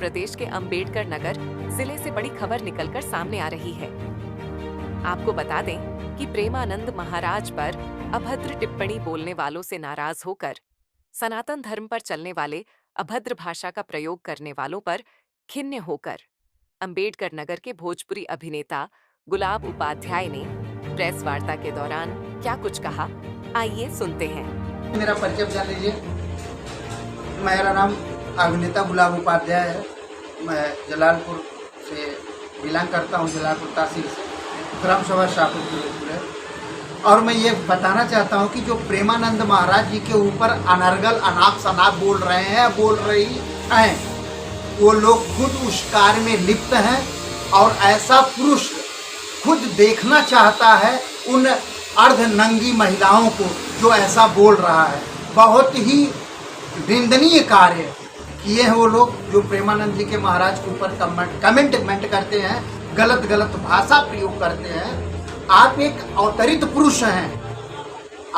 प्रदेश के अंबेडकर नगर जिले से बड़ी खबर निकलकर सामने आ रही है। आपको बता दें कि प्रेमानंद महाराज पर अभद्र टिप्पणी बोलने वालों से नाराज होकर सनातन धर्म पर चलने वाले अभद्र भाषा का प्रयोग करने वालों पर खिन्न होकर अंबेडकर नगर के भोजपुरी अभिनेता गुलाब उपाध्याय ने प्रेस वार्ता के दौरान क्या कुछ कहा, आइए सुनते हैं। मेरा परिचय जान लीजिए। मेरा नाम अभिनेता गुलाब उपाध्याय है। मैं जलालपुर से बिलोंग करता हूँ, जलालपुर तहसील से, ग्राम सभा शाहपुर है। और मैं ये बताना चाहता हूँ कि जो प्रेमानंद महाराज जी के ऊपर अनर्गल अनाप शनाप बोल रही हैं, वो लोग खुद उस कार्य में लिप्त हैं। और ऐसा पुरुष खुद देखना चाहता है उन अर्धनंगी महिलाओं को जो ऐसा बोल रहा है। बहुत ही निंदनीय कार्य किए हैं वो लोग जो प्रेमानंद जी के महाराज के ऊपर कमेंट करते हैं, गलत भाषा प्रयोग करते हैं। आप एक अवतरित पुरुष हैं,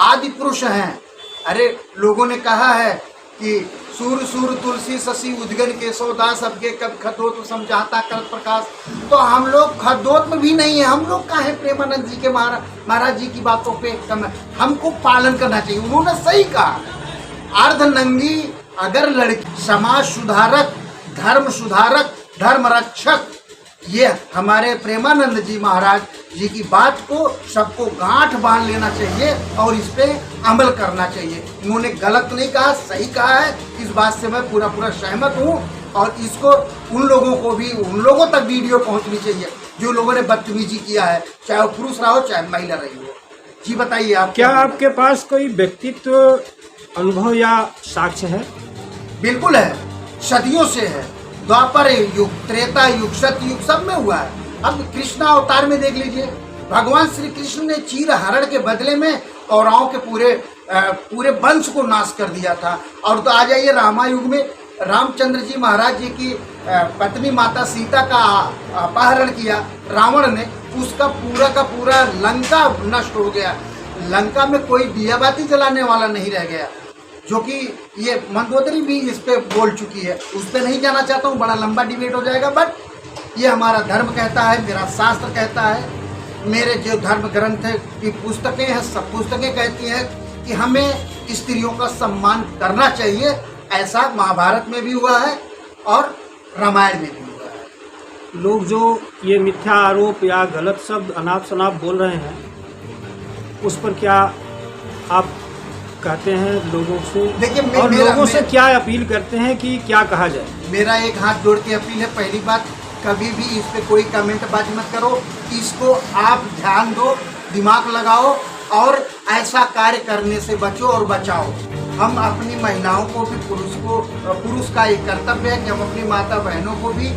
आदि पुरुष हैं। अरे लोगों ने कहा है कि सूर सूर तुलसी शशि उद्गन केशवदास सबके कब खतोत समझाता कर प्रकाश। तो हम लोग खतोत में भी नहीं है। हम लोग का है प्रेमानंद जी के महाराज जी की बातों पे हमको पालन करना चाहिए। उन्होंने सही कहा, अर्धनंगी अगर लड़की समाज सुधारक, धर्म रक्षक, ये हमारे प्रेमानंद जी महाराज जी की बात को सबको गांठ बांध लेना चाहिए और इस पे अमल करना चाहिए। उन्होंने गलत नहीं कहा, सही कहा है। इस बात से मैं पूरा सहमत हूँ। और इसको उन लोगों तक वीडियो पहुँचनी चाहिए जो लोगों ने बदतमीजी किया है, चाहे वो पुरुष रहा हो चाहे महिला रही हो। जी बताइए आप। क्या आपके पास कोई व्यक्तित्व अनुभव या साक्ष्य है? बिल्कुल है, सदियों से है। द्वापर युग, त्रेता युग, सतयुग सब में हुआ है। अब कृष्ण अवतार में देख लीजिए, भगवान श्री कृष्ण ने चीर हरण के बदले में कौरवों के पूरे वंश को नाश कर दिया था। और तो आ जाइए रामायुग में, रामचंद्र जी महाराज जी की पत्नी माता सीता का अपहरण किया रावण ने, उसका पूरा लंका नष्ट हो गया। लंका में कोई दिया बाती जलाने वाला नहीं रह गया, जो कि ये मंदोदरी भी इस पे बोल चुकी है। उस पर नहीं जाना चाहता हूँ, बड़ा लंबा डिबेट हो जाएगा। बट ये हमारा धर्म कहता है, मेरा शास्त्र कहता है, मेरे जो धर्म ग्रंथ की पुस्तकें हैं, सब पुस्तकें कहती हैं कि हमें स्त्रियों का सम्मान करना चाहिए। ऐसा महाभारत में भी हुआ है और रामायण में भी हुआ है। लोग जो ये मिथ्या आरोप या गलत शब्द अनाप शनाप बोल रहे हैं, उस पर क्या आप कहते हैं लोगों से? देखिए, लोगों से क्या अपील करते हैं कि क्या कहा जाए? मेरा एक हाथ जोड़ के अपील है। पहली बात, कभी भी इस पे कोई कमेंट बाजी मत करो। इसको आप ध्यान दो, दिमाग लगाओ और ऐसा कार्य करने से बचो और बचाओ। हम अपनी महिलाओं को भी, पुरुष का एक कर्तव्य है कि हम अपनी माता बहनों को भी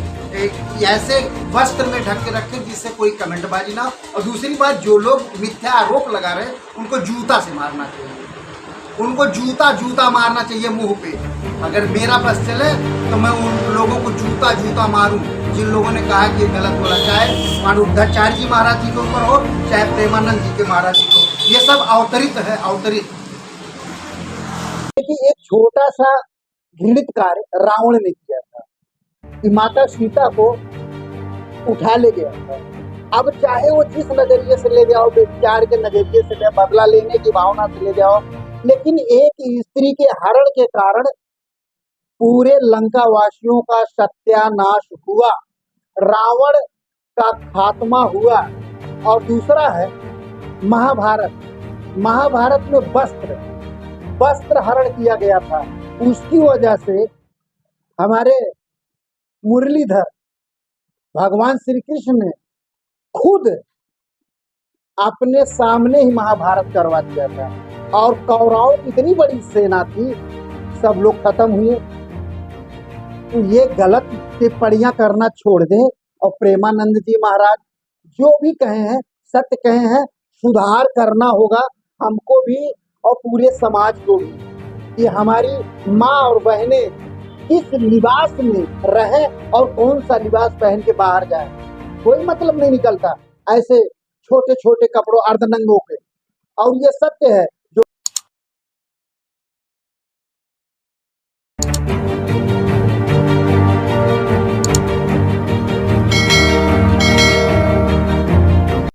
ऐसे वस्त्र में ढक के रखें जिससे कोई कमेंटबाजी ना हो। और दूसरी बात, जो लोग मिथ्या आरोप लगा रहे हैं उनको जूता से मारना चाहिए, उनको जूता मारना चाहिए मुंह पे। अगर मेरा बस चले तो मैं उन लोगों को जूता मारूं जिन लोगों ने कहा कि गलत बोला, चाहे मानवोपाध्याय जी महाराज जी के ऊपर हो, चाहे प्रेमानंद जी के महाराज जी को। ये सब अवतरित है, अवतरित। देखिए, एक छोटा सा घृणित कार्य रावण ने किया था कि माता सीता को उठा ले गया था। अब चाहे वो जिस नजरिए से ले जाओ, प्यार के नजरिए से ले, बदला लेने की भावना से ले जाओ, लेकिन एक स्त्री के हरण के कारण पूरे लंका वासियों का सत्यानाश हुआ, रावण का खात्मा हुआ। और दूसरा है महाभारत में वस्त्र हरण किया गया था। उसकी वजह से हमारे मुरलीधर भगवान श्री कृष्ण ने खुद अपने सामने ही महाभारत करवा दिया था। और कौरवों की इतनी बड़ी सेना थी, सब लोग खत्म हुए। तो ये गलत टिप्पणियां करना छोड़ दें और प्रेमानंद जी महाराज जो भी कहे हैं, सत्य कहे हैं, सुधार करना होगा हमको भी और पूरे समाज को भी, कि हमारी माँ और बहनें किस लिबास में रहे और कौन सा लिबास पहन के बाहर जाए। कोई मतलब नहीं निकलता ऐसे छोटे छोटे कपड़ों अर्धनंगों के। और ये सत्य है